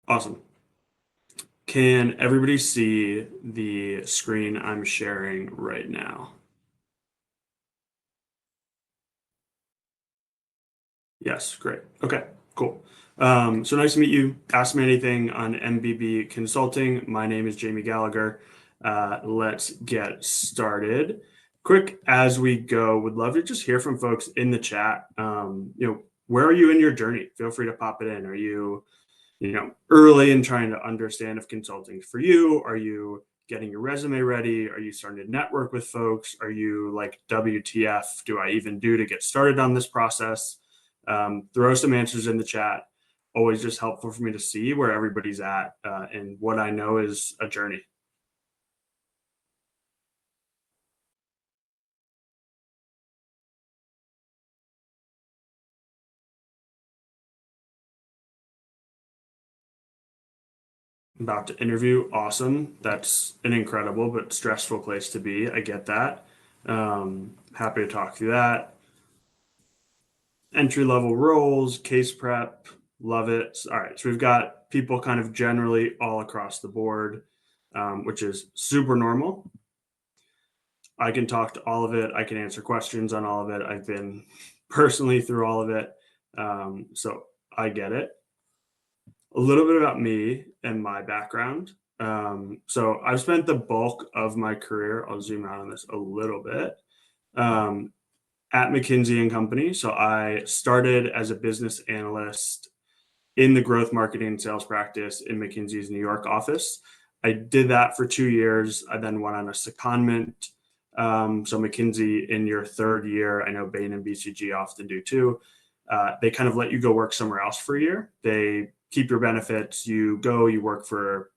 Awesome. Can everybody see the screen I'm sharing right now? Yes, great. Okay, cool. So nice to meet you. Ask me anything on MBB Consulting. My name is Jamie Gallagher. Let's get started. Quick as we go, would love to just hear from folks in the chat. Where are you in your journey? Feel free to pop it in. Are you early in trying to understand if consulting is for you? Are you getting your resume ready? Are you starting to network with folks? Are you like, WTF, do I even do to get started on this process? Throw some answers in the chat. Always just helpful for me to see where everybody's at. And what I know is a journey. About to interview. Awesome. That's an incredible but stressful place to be. I get that. Happy to talk through that. Entry level roles, case prep, love it. All right, so we've got people kind of generally all across the board, which is super normal. I can talk to all of it. I can answer questions on all of it. I've been personally through all of it, so I get it. A little bit about me and my background. So I've spent the bulk of my career. I'll zoom out on this a little bit. Um, at McKinsey and Company. So I started as a business analyst in the growth marketing and sales practice in McKinsey's New York office. I did that for 2 years. I then went on a secondment. So McKinsey in your third year, I know Bain and BCG often do too. They kind of let you go work somewhere else for a year. They keep your benefits. You go, you work for,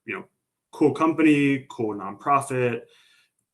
cool company, cool nonprofit,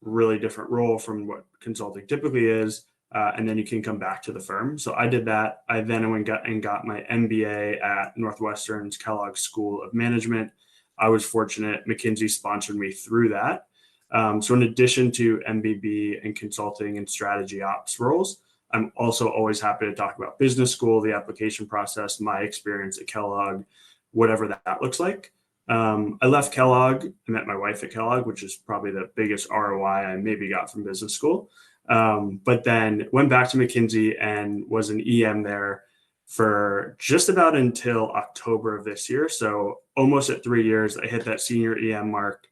really different role from what consulting typically is. And then you can come back to the firm. So I did that. I then went and got my MBA at Northwestern's Kellogg School of Management. I was fortunate. McKinsey sponsored me through that. So in addition to MBB and consulting and strategy ops roles, I'm also always happy to talk about business school, the application process, my experience at Kellogg, whatever that looks like. I left Kellogg. I met my wife at Kellogg, which is probably the biggest ROI I maybe got from business school. But then went back to McKinsey and was an EM there for just about until October of this year. So almost at 3 years, I hit that senior EM mark.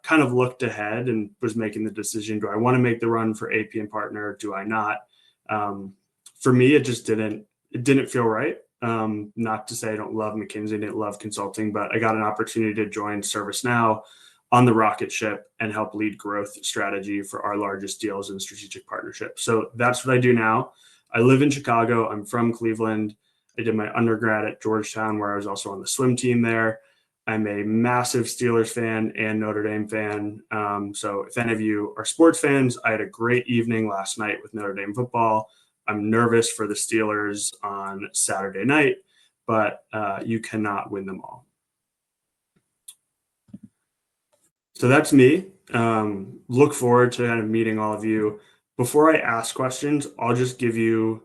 Kind of looked ahead and was making the decision: do I want to make the run for AP and partner? Do I not? For me, it just didn't feel right. Not to say I don't love McKinsey, didn't love consulting, but I got an opportunity to join ServiceNow on the rocket ship and help lead growth strategy for our largest deals and strategic partnerships. So that's what I do now. I live in Chicago. I'm from Cleveland. I did my undergrad at Georgetown, where I was also on the swim team there. I'm a massive Steelers fan and Notre Dame fan. So if any of you are sports fans, I had a great evening last night with Notre Dame football. I'm nervous for the Steelers on Saturday night, but you cannot win them all. So that's me. Look forward to kind of meeting all of you. Before I ask questions, I'll just give you,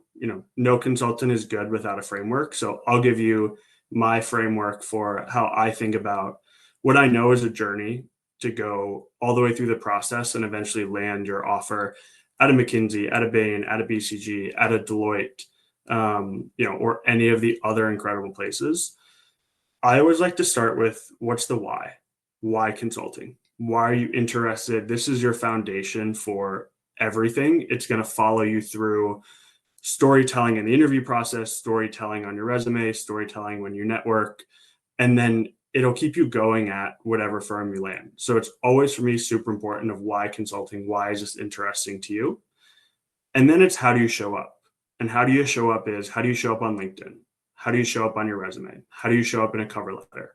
no consultant is good without a framework. So I'll give you my framework for how I think about what I know is a journey to go all the way through the process and eventually land your offer at a McKinsey, at a Bain, at a BCG, at a Deloitte, or any of the other incredible places. I always like to start with, what's the why? Why consulting? Why are you interested? This is your foundation for everything. It's going to follow you through storytelling in the interview process, storytelling on your resume, storytelling when you network, and then it'll keep you going at whatever firm you land. So it's always, for me, super important of why consulting, why is this interesting to you? And then it's, how do you show up? And how do you show up is, how do you show up on LinkedIn? How do you show up on your resume? How do you show up in a cover letter?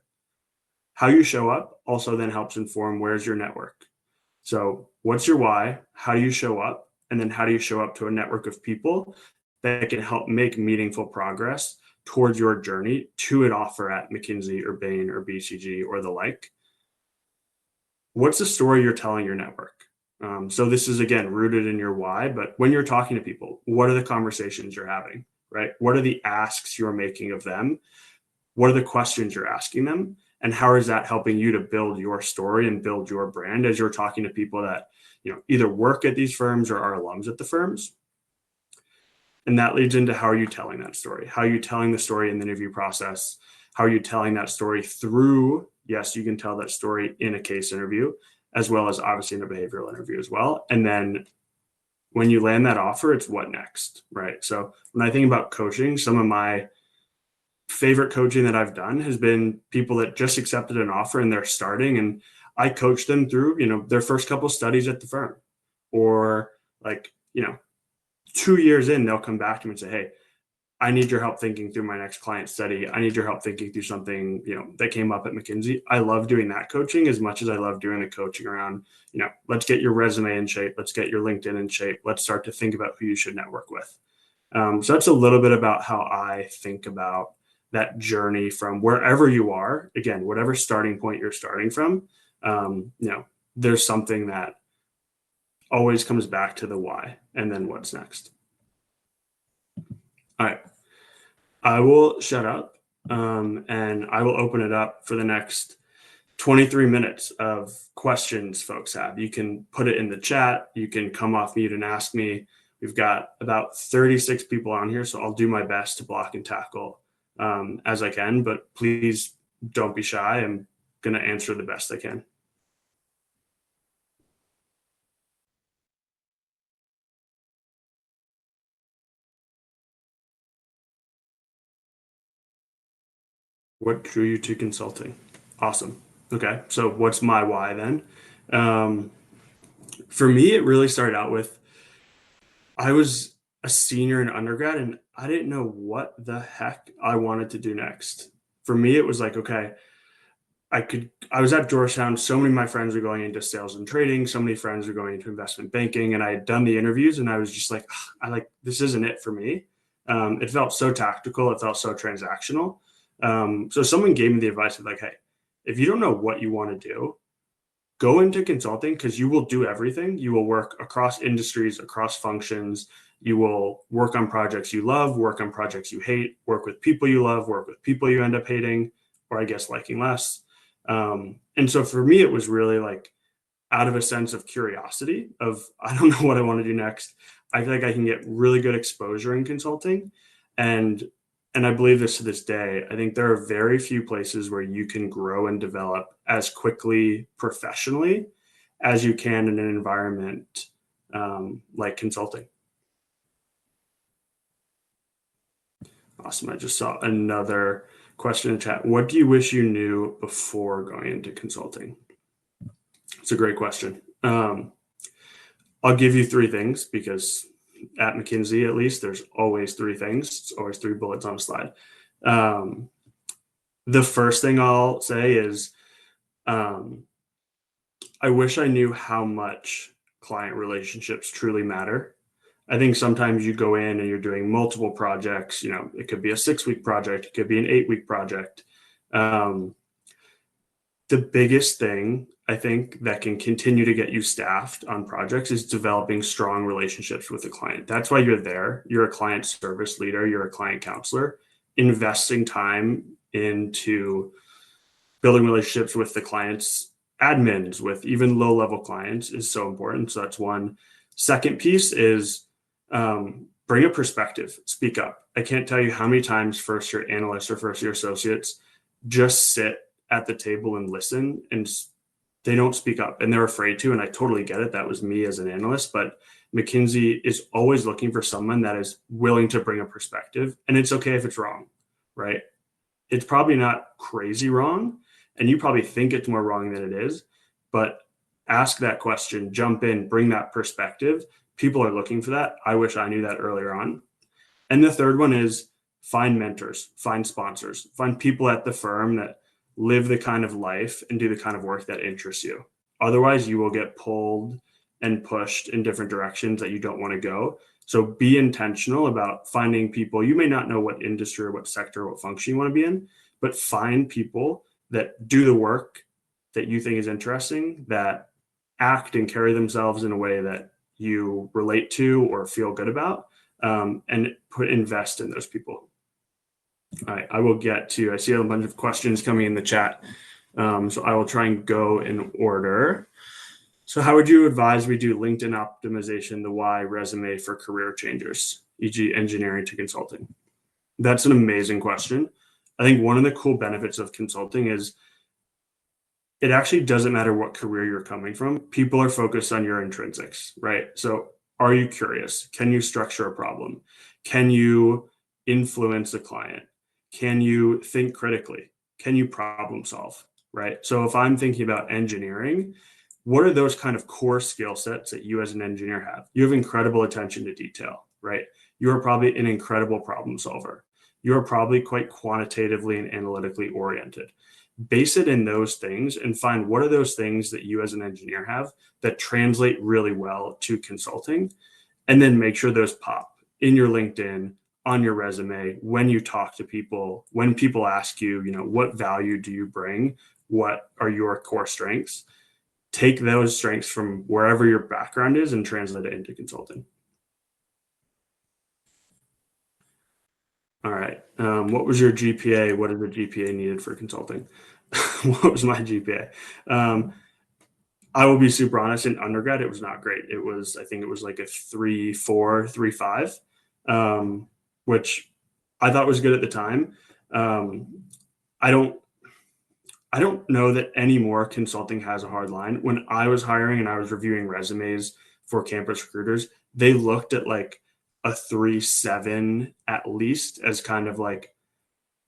How you show up also then helps inform, where's your network. So what's your why? How do you show up? And then how do you show up to a network of people that can help make meaningful progress towards your journey to an offer at McKinsey or Bain or BCG or the like? What's the story you're telling your network? So this is, again, rooted in your why, but when you're talking to people, what are the conversations you're having, right? What are the asks you're making of them? what are the questions you're asking them? And how is that helping you to build your story and build your brand as you're talking to people that, either work at these firms or are alums at the firms? And that leads into, how are you telling that story? How are you telling the story in the interview process? How are you telling that story through, yes, you can tell that story in a case interview, as well as obviously in a behavioral interview as well. And then when you land that offer, it's what next, right? So when I think about coaching, some of my favorite coaching that I've done has been people that just accepted an offer and they're starting, and I coach them through, their first couple studies at the firm, or like, 2 years in, they'll come back to me and say, hey, I need your help thinking through my next client study. I need your help thinking through something, that came up at McKinsey. I love doing that coaching as much as I love doing the coaching around, let's get your resume in shape. Let's get your LinkedIn in shape. Let's start to think about who you should network with. So that's a little bit about how I think about that journey from wherever you are. Again, whatever starting point you're starting from, there's something that always comes back to the why and then what's next. All right. I will shut up, and I will open it up for the next 23 minutes of questions folks have. You can put it in the chat. You can come off mute and ask me. We've got about 36 people on here, so I'll do my best to block and tackle as I can, but please don't be shy. I'm going to answer the best I can. What drew you to consulting? Awesome. Okay. So what's my why then? For me, it really started out with, I was a senior in undergrad and I didn't know what the heck I wanted to do next. For me, it was like, okay, I was at Georgetown. So many of my friends were going into sales and trading. So many friends were going into investment banking, and I had done the interviews and I was just like, this isn't it for me. It felt so tactical. It felt so transactional. So someone gave me the advice of like, hey, if you don't know what you want to do, go into consulting, because you will do everything. You will work across industries, across functions. You will work on projects you love, work on projects you hate, work with people you love, work with people you end up hating, or I guess liking less. And so for me, it was really like out of a sense of curiosity of, I don't know what I want to do next. I feel like I can get really good exposure in consulting. And I believe this to this day. I think there are very few places where you can grow and develop as quickly professionally as you can in an environment like consulting. Awesome. I just saw another question in the chat. What do you wish you knew before going into consulting? It's a great question. I'll give you three things, because at McKinsey, at least, there's always three things. It's always three bullets on a slide. The first thing I'll say is, I wish I knew how much client relationships truly matter. I think sometimes you go in and you're doing multiple projects. It could be a 6-week project, it could be an 8-week project. The biggest thing I think that can continue to get you staffed on projects is developing strong relationships with the client. That's why you're there. You're a client service leader. You're a client counselor. Investing time into building relationships with the clients, admins, with even low-level clients is so important. So that's one. Second piece is bring a perspective. Speak up. I can't tell you how many times first-year analysts or first-year associates just sit at the table and listen, and they don't speak up, and they're afraid to. And I totally get it. That was me as an analyst, but McKinsey is always looking for someone that is willing to bring a perspective. And it's okay if it's wrong, right? It's probably not crazy wrong, and you probably think it's more wrong than it is, but ask that question, jump in, bring that perspective. People are looking for that. I wish I knew that earlier on. And the third one is find mentors, find sponsors, find people at the firm that live the kind of life and do the kind of work that interests you. Otherwise, you will get pulled and pushed in different directions that you don't want to go. So be intentional about finding people. You may not know what industry or what sector or what function you want to be in, but find people that do the work that you think is interesting, that act and carry themselves in a way that you relate to or feel good about, and invest in those people. All right, I will get to, I see a bunch of questions coming in the chat. So I will try and go in order. So how would you advise we do LinkedIn optimization, the why resume for career changers, e.g. engineering to consulting? That's an amazing question. I think one of the cool benefits of consulting is it actually doesn't matter what career you're coming from. People are focused on your intrinsics, right? So are you curious? Can you structure a problem? Can you influence the client? Can you think critically? Can you problem solve, right? So if I'm thinking about engineering, what are those kind of core skill sets that you as an engineer have? You have incredible attention to detail, right? You are probably an incredible problem solver. You are probably quite quantitatively and analytically oriented. Base it in those things and find what are those things that you as an engineer have that translate really well to consulting, and then make sure those pop in your LinkedIn, on your resume, when you talk to people, when people ask you, what value do you bring? What are your core strengths? Take those strengths from wherever your background is and translate it into consulting. All right. What was your GPA? What is the GPA needed for consulting? What was my GPA? I will be super honest. In undergrad, it was not great. I think it was like a 3.4, 3.5, which I thought was good at the time. Um, I don't, I don't know that anymore consulting has a hard line. When I was hiring and I was reviewing resumes for campus recruiters, they looked at like a 3.7 at least as kind of like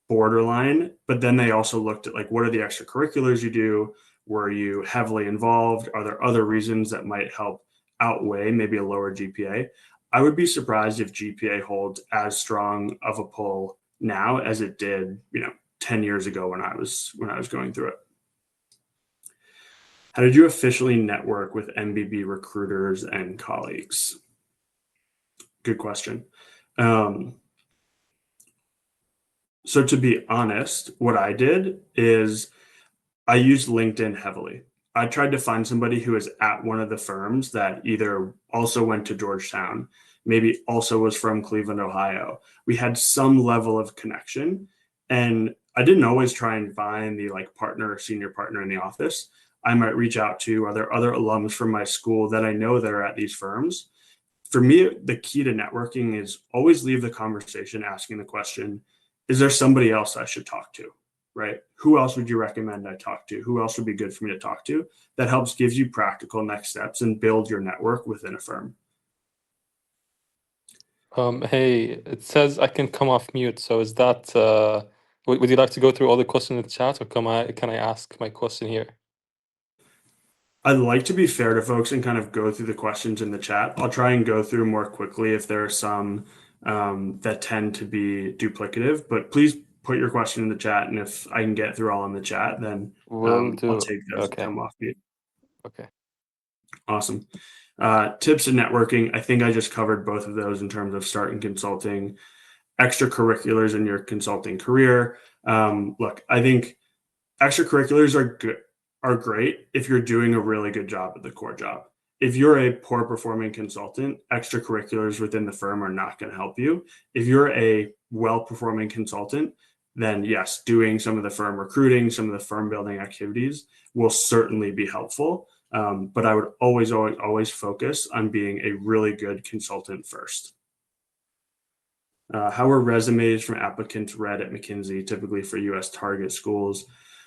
borderline, but then they also looked at like what are the extracurriculars you do? Were you heavily involved? Are there other reasons that might help outweigh maybe a lower GPA? I would be surprised if GPA holds as strong of a pull now as it did, 10 years ago when I was going through it. How did you officially network with MBB recruiters and colleagues? Good question. So to be honest, what I did is I used LinkedIn heavily. I tried to find somebody who was at one of the firms that either also went to Georgetown, maybe also was from Cleveland, Ohio. We had some level of connection. And I didn't always try and find the like partner or senior partner in the office. I might reach out to, are there other alums from my school that I know that are at these firms? For me, the key to networking is always leave the conversation asking the question, is there somebody else I should talk to? Right? Who else would you recommend I talk to? Who else would be good for me to talk to? That helps gives you practical next steps and build your network within a firm. Hey, it says I can come off mute. So is that would you like to go through all the questions in the chat, or can I ask my question here? I'd like to be fair to folks and kind of go through the questions in the chat. I'll try and go through more quickly if there are some that tend to be duplicative, but please put your question in the chat. And if I can get through all in the chat, then Will I'll do. take those that Okay. come off mute. Okay. Awesome. Tips and networking. I think I just covered both of those in terms of starting consulting, extracurriculars in your consulting career. Look, I think extracurriculars are great if you're doing a really good job at the core job. If you're a poor performing consultant, extracurriculars within the firm are not going to help you. If you're a well performing consultant, then yes, doing some of the firm recruiting, some of the firm building activities will certainly be helpful. But I would always focus on being a really good consultant first. How were resumes from applicants read at McKinsey, typically for US target schools?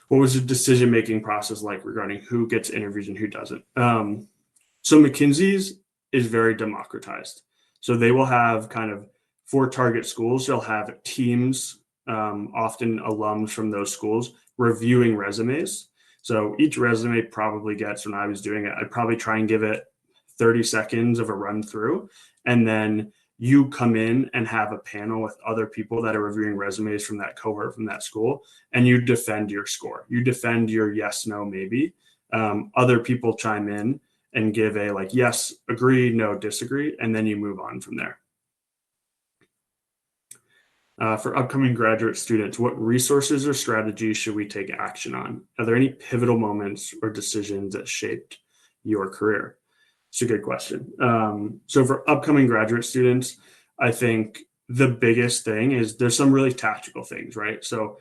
What was the decision-making process like regarding who gets interviews and who doesn't? So McKinsey's is very democratized. So they will have kind of for target schools, they'll have teams, often alums from those schools, reviewing resumes. So each resume probably gets, when I was doing it, I'd probably try and give it 30 seconds of a run through. And then you come in and have a panel with other people that are reviewing resumes from that cohort from that school, and you defend your score. You defend your yes, no, maybe. Other people chime in and give a like, yes, agree, no, disagree, and then you move on from there. For upcoming graduate students, what resources or strategies should we take action on? Are there any pivotal moments or decisions that shaped your career? It's a good question. So for upcoming graduate students, I think the biggest thing is there's some really tactical things, right? So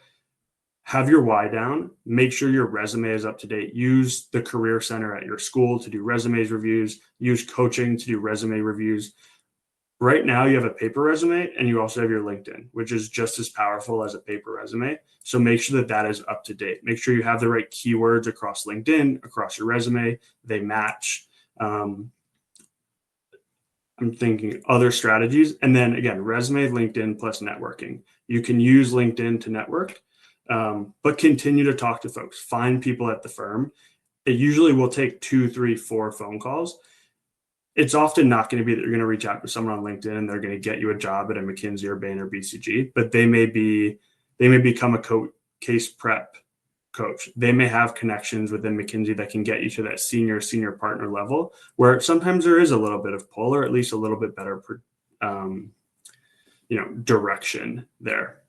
have your why down, make sure your resume is up to date. Use the career center at your school to do resumes reviews, use coaching to do resume reviews. Right now you have a paper resume and you also have your LinkedIn, which is just as powerful as a paper resume. So make sure that that is up to date. Make sure you have the right keywords across LinkedIn, across your resume, they match. I'm thinking other strategies. And then again, resume, LinkedIn plus networking. You can use LinkedIn to network, but continue to talk to folks, find people at the firm. It usually will take 2, 3, 4 phone calls. It's often not going to be that you're going to reach out to someone on LinkedIn and they're going to get you a job at a McKinsey or Bain or BCG, but they may become a case prep coach. They may have connections within McKinsey that can get you to that senior partner level, where sometimes there is a little bit of pull or at least a little bit better, direction there.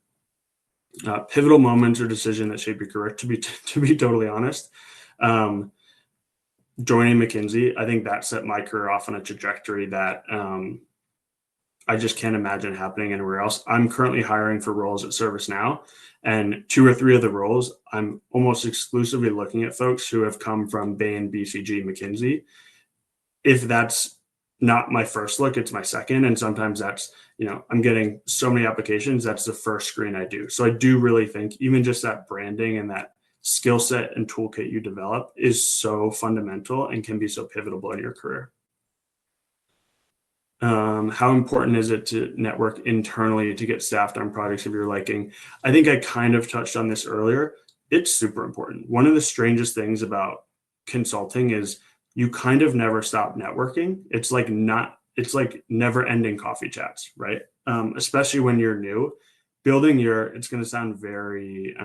Pivotal moments or decision that shape your career. To be totally honest, joining McKinsey, I think that set my career off on a trajectory that I just can't imagine happening anywhere else. I'm currently hiring for roles at ServiceNow, and 2 or 3 of the roles, I'm almost exclusively looking at folks who have come from Bain, BCG, McKinsey. If that's not my first look, it's my second. And sometimes that's, I'm getting so many applications, that's the first screen I do. So I do really think even just that branding and that skill set and toolkit you develop is so fundamental and can be so pivotal in your career. How important is it to network internally to get staffed on projects of your liking? I think I kind of touched on this earlier. It's super important. One of the strangest things about consulting is you kind of never stop networking. It's like never ending coffee chats, right? Especially when you're new. It's going to sound very,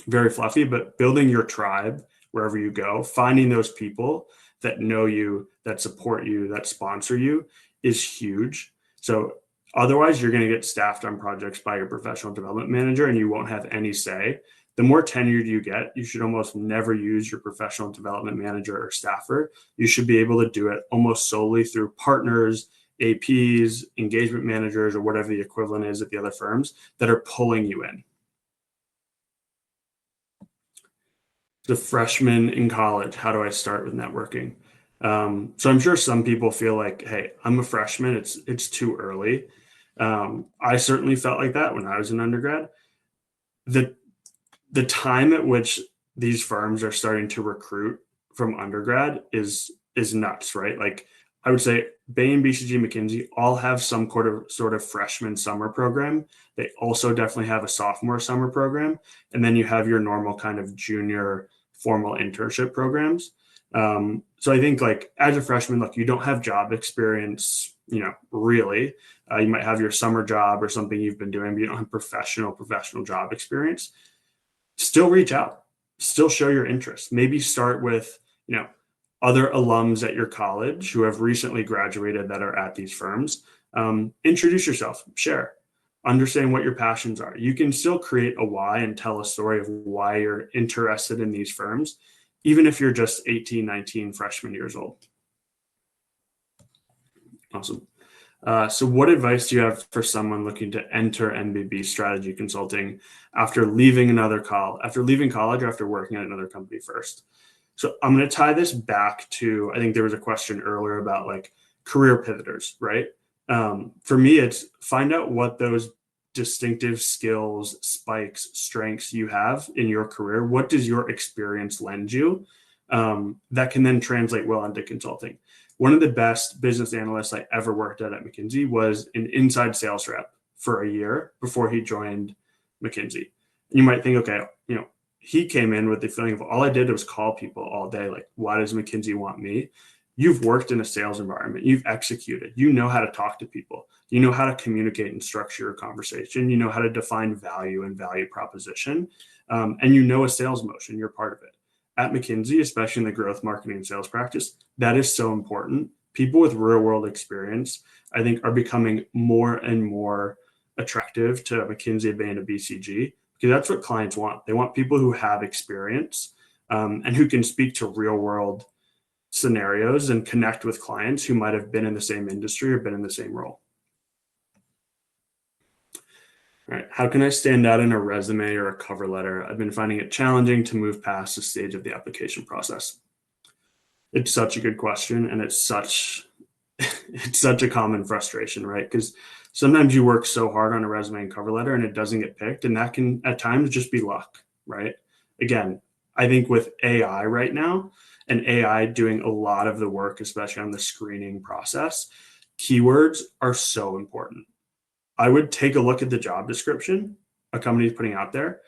very fluffy, but building your tribe wherever you go, finding those people that know you, that support you, that sponsor you is huge. So otherwise, you're going to get staffed on projects by your professional development manager and you won't have any say. The more tenured you get, you should almost never use your professional development manager or staffer. You should be able to do it almost solely through partners, APs, engagement managers, or whatever the equivalent is at the other firms that are pulling you in. The freshman in college, how do I start with networking? So I'm sure some people feel like, hey, I'm a freshman, it's too early. I certainly felt like that when I was an undergrad. The time at which these firms are starting to recruit from undergrad is nuts, right? Like I would say Bain, BCG, McKinsey all have some sort of freshman summer program. They also definitely have a sophomore summer program. And then you have your normal kind of junior formal internship programs. So I think like as a freshman, look, you don't have job experience, really. You might have your summer job or something you've been doing, but you don't have professional job experience. Still reach out, still show your interest. Maybe start with, other alums at your college who have recently graduated that are at these firms. Introduce yourself, share, understand what your passions are. You can still create a why and tell a story of why you're interested in these firms, even if you're just 18, 19 freshman years old. Awesome. So what advice do you have for someone looking to enter MBB strategy consulting after leaving college or after working at another company first? So I'm going to tie this back to, I think there was a question earlier about like career pivoters, right? For me, it's find out what those distinctive skills, spikes, strengths you have in your career. What does your experience lend you that can then translate well into consulting? One of the best business analysts I ever worked at McKinsey was an inside sales rep for a year before he joined McKinsey. You might think, okay, he came in with the feeling of all I did was call people all day. Like, why does McKinsey want me? You've worked in a sales environment. You've executed. You know how to talk to people. You know how to communicate and structure your conversation. You know how to define value and value proposition. And you know a sales motion. You're part of it. At McKinsey, especially in the growth marketing and sales practice, that is so important. People with real world experience, I think, are becoming more and more attractive to McKinsey, Bain, and BCG because that's what clients want. They want people who have experience and who can speak to real world scenarios and connect with clients who might have been in the same industry or been in the same role. All right. How can I stand out in a resume or a cover letter? I've been finding it challenging to move past the stage of the application process. It's such a good question, and it's such it's such a common frustration, right? Because sometimes you work so hard on a resume and cover letter and it doesn't get picked, and that can at times just be luck, right? Again, I think with AI right now and AI doing a lot of the work, especially on the screening process, keywords are so important. I would take a look at the job description a company is putting out there.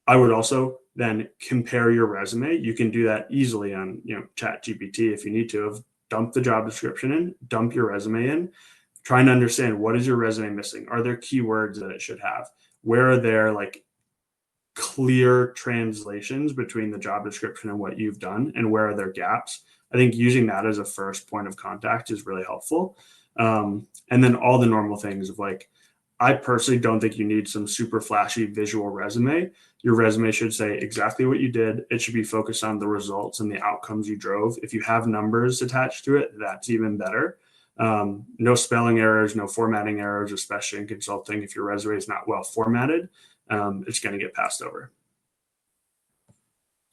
I would also then compare your resume. You can do that easily on, Chat GPT if you need to. Dump the job description in, dump your resume in, trying to understand what is your resume missing. Are there keywords that it should have? Where are there like clear translations between the job description and what you've done, and where are there gaps? I think using that as a first point of contact is really helpful. And then all the normal things of like, I personally don't think you need some super flashy visual resume. Your resume should say exactly what you did. It should be focused on the results and the outcomes you drove. If you have numbers attached to it, that's even better. No spelling errors, no formatting errors, especially in consulting. If your resume is not well formatted, it's going to get passed over.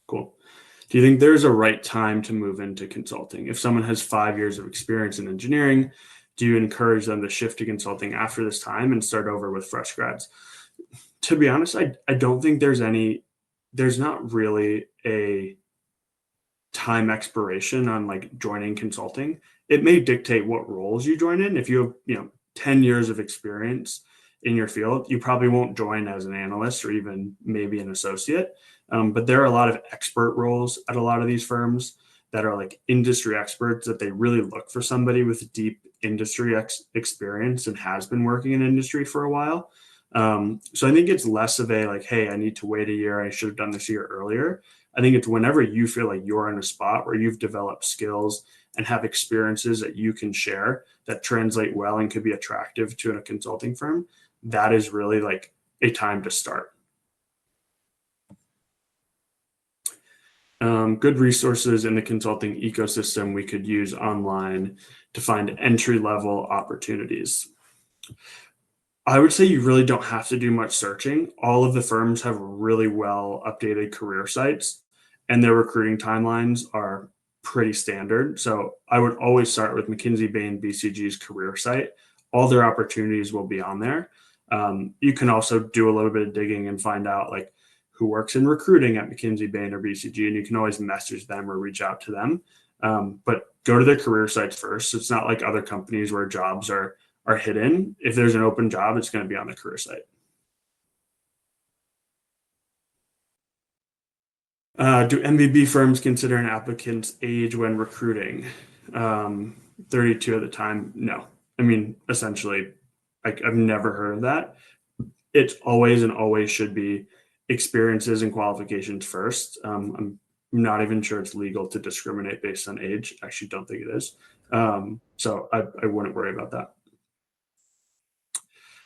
Cool. Do you think there's a right time to move into consulting? If someone has 5 years of experience in engineering, do you encourage them to shift to consulting after this time and start over with fresh grads? To be honest, I don't think there's not really a time expiration on like joining consulting. It may dictate what roles you join in. If you have, 10 years of experience in your field, you probably won't join as an analyst or even maybe an associate. But there are a lot of expert roles at a lot of these firms that are like industry experts that they really look for somebody with deep industry experience and has been working in industry for a while. So I think it's less of a like, hey, I need to wait a year. I should have done this year earlier. I think it's whenever you feel like you're in a spot where you've developed skills and have experiences that you can share that translate well and could be attractive to a consulting firm, that is really like a time to start. Good resources in the consulting ecosystem we could use online to find entry level opportunities. I would say you really don't have to do much searching. All of the firms have really well updated career sites, and their recruiting timelines are pretty standard. So I would always start with McKinsey, Bain, BCG's career site. All their opportunities will be on there. You can also do a little bit of digging and find out like who works in recruiting at McKinsey, Bain, or BCG, and you can always message them or reach out to them. But go to their career sites first. It's not like other companies where jobs are hidden. If there's an open job, it's going to be on the career site. Do MBB firms consider an applicant's age when recruiting? 32 at the time? No. I mean, essentially, I've never heard of that. It's always and always should be experiences and qualifications first. I'm not even sure it's legal to discriminate based on age. I actually don't think it is. So I wouldn't worry about that.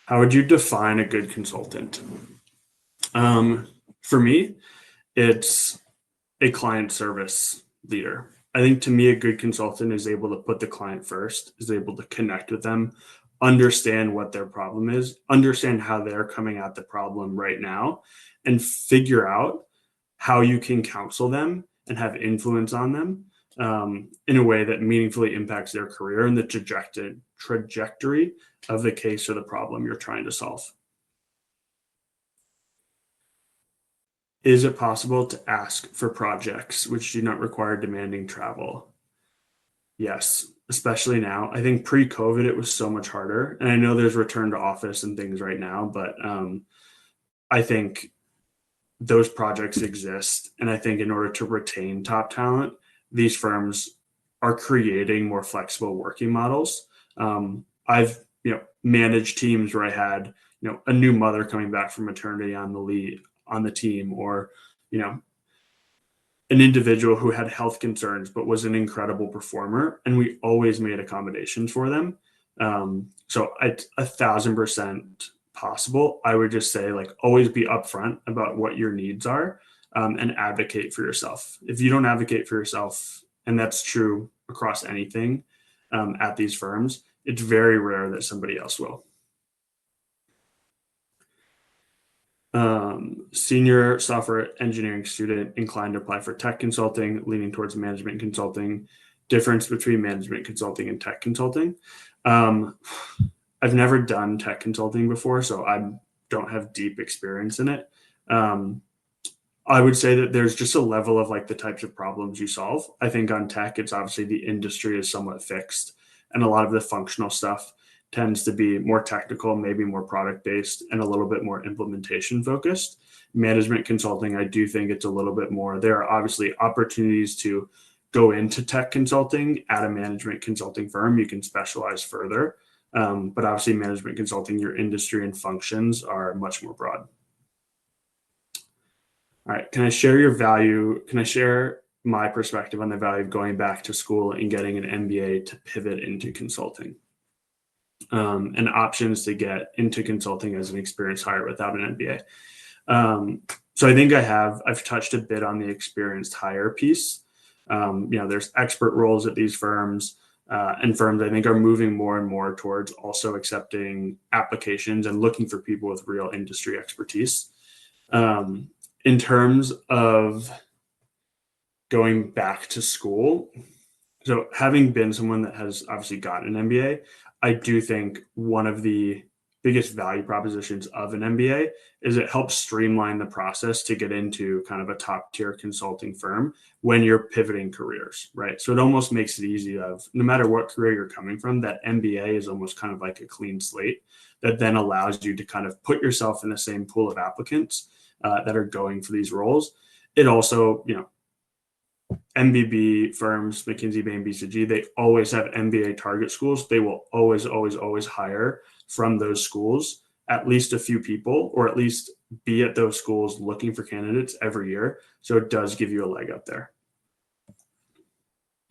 How would you define a good consultant? For me, it's a client service leader. I think to me, a good consultant is able to put the client first, is able to connect with them, understand what their problem is, understand how they're coming at the problem right now, and figure out how you can counsel them and have influence on them in a way that meaningfully impacts their career and the trajectory of the case or the problem you're trying to solve. Is it possible to ask for projects which do not require demanding travel? Yes, especially now. I think pre-COVID it was so much harder, and I know there's return to office and things right now, but I think those projects exist, and I think in order to retain top talent, these firms are creating more flexible working models. I've managed teams where I had a new mother coming back from maternity on the team, or you know an individual who had health concerns but was an incredible performer, and we always made accommodations for them. So it's 1,000% possible. I would just say like always be upfront about what your needs are, and advocate for yourself. If you don't advocate for yourself, and that's true across anything at these firms, it's very rare that somebody else will. Senior software engineering student inclined to apply for tech consulting, leaning towards management consulting. Difference between management consulting and tech consulting. Um, I've never done tech consulting before, so I don't have deep experience in it. Um, I would say that there's just a level of like the types of problems you solve. I think on tech, it's obviously the industry is somewhat fixed, and a lot of the functional stuff tends to be more technical, maybe more product based, and a little bit more implementation focused. Management consulting, I do think it's a little bit more. There are obviously opportunities to go into tech consulting at a management consulting firm. You can specialize further. But obviously, management consulting, your industry and functions are much more broad. All right. Can I share your value? Can I share my perspective on the value of going back to school and getting an MBA to pivot into consulting? And options to get into consulting as an experienced hire without an MBA. So I think I've touched a bit on the experienced hire piece. There's expert roles at these firms, and firms I think are moving more and more towards also accepting applications and looking for people with real industry expertise. In terms of going back to school, so having been someone that has obviously gotten an MBA, I do think one of the biggest value propositions of an MBA is it helps streamline the process to get into kind of a top tier consulting firm when you're pivoting careers, right? So it almost makes it easy of no matter what career you're coming from, that MBA is almost kind of like a clean slate that then allows you to kind of put yourself in the same pool of applicants that are going for these roles. It also, MBB firms, McKinsey, Bain, BCG, they always have MBA target schools. They will always, always, always hire from those schools at least a few people, or at least be at those schools looking for candidates every year. So it does give you a leg up there.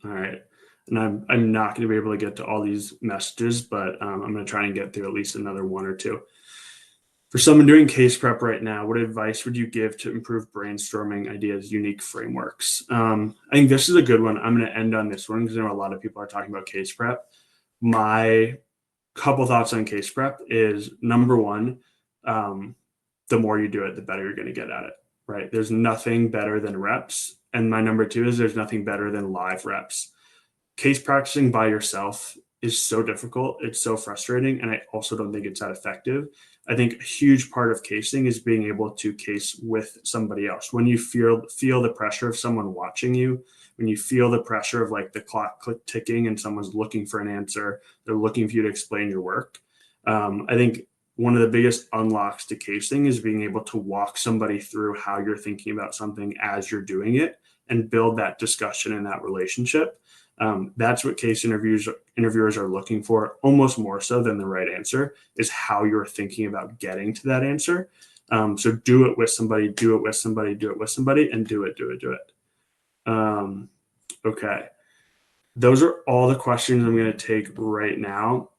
All right. And I'm not going to be able to get to all these messages, but I'm going to try and get through at least another one or two. For someone doing case prep right now, what advice would you give to improve brainstorming ideas, unique frameworks? I think this is a good one. I'm going to end on this one because I know a lot of people are talking about case prep. My couple thoughts on case prep is number one, the more you do it, the better you're going to get at it, right? There's nothing better than reps. And my number two is there's nothing better than live reps. Case practicing by yourself is so difficult. It's so frustrating. And I also don't think it's that effective. I think a huge part of casing is being able to case with somebody else. When you feel the pressure of someone watching you, when you feel the pressure of like the clock ticking and someone's looking for an answer, they're looking for you to explain your work. I think one of the biggest unlocks to casing is being able to walk somebody through how you're thinking about something as you're doing it and build that discussion and that relationship. That's what case interviewers are looking for, almost more so than the right answer, is how you're thinking about getting to that answer. So do it with somebody, do it with somebody, do it with somebody, and do it. Okay. Those are all the questions I'm going to take right now.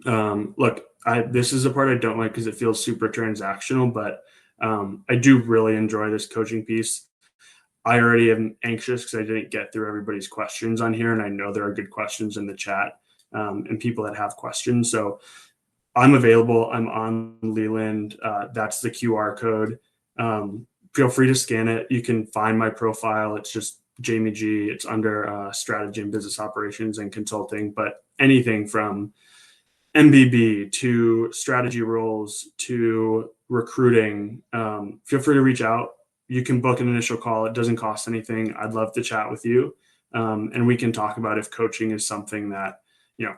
Look, this is the part I don't like because it feels super transactional, but I do really enjoy this coaching piece. I already am anxious because I didn't get through everybody's questions on here, and I know there are good questions in the chat and people that have questions. So I'm available. I'm on Leland. That's the QR code. Feel free to scan it. You can find my profile. It's just Jamie G. It's under strategy and business operations and consulting, but anything from MBB to strategy roles to recruiting, feel free to reach out. You can book an initial call. It doesn't cost anything. I'd love to chat with you. And we can talk about if coaching is something that,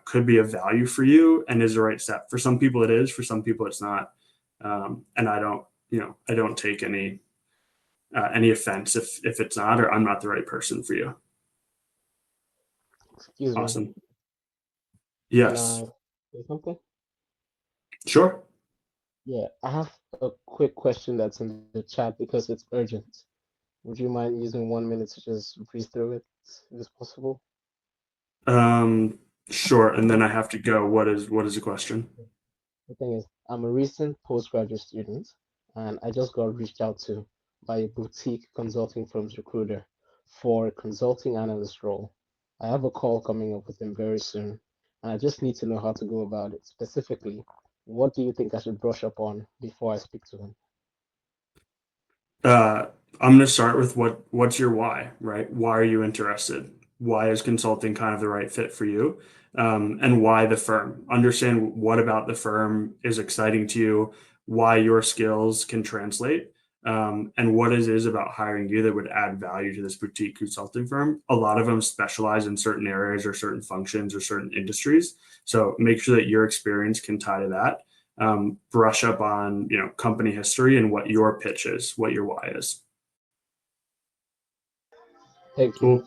could be of value for you and is the right step. For some people it is, for some people it's not. And I don't take any offense if it's not, or I'm not the right person for you. Excuse me. Awesome. Can Yes. I say something? Sure. Yeah, I have a quick question that's in the chat because it's urgent. Would you mind using 1 minute to just breeze through it, if it's possible? Sure. And then I have to go. What is the question? The thing is, I'm a recent postgraduate student, and I just got reached out to by a boutique consulting firm's recruiter for a consulting analyst role. I have a call coming up with him very soon, and I just need to know how to go about it. Specifically, what do you think I should brush up on before I speak to him? I'm going to start with what's your why, right? Why are you interested? Why is consulting kind of the right fit for you? And why the firm? Understand what about the firm is exciting to you, why your skills can translate, and what it is about hiring you that would add value to this boutique consulting firm. A lot of them specialize in certain areas or certain functions or certain industries. So make sure that your experience can tie to that. Brush up on, company history and what your pitch is, what your why is. Thank you. Cool.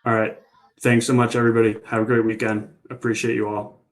All right. Thanks so much, everybody. Have a great weekend. Appreciate you all.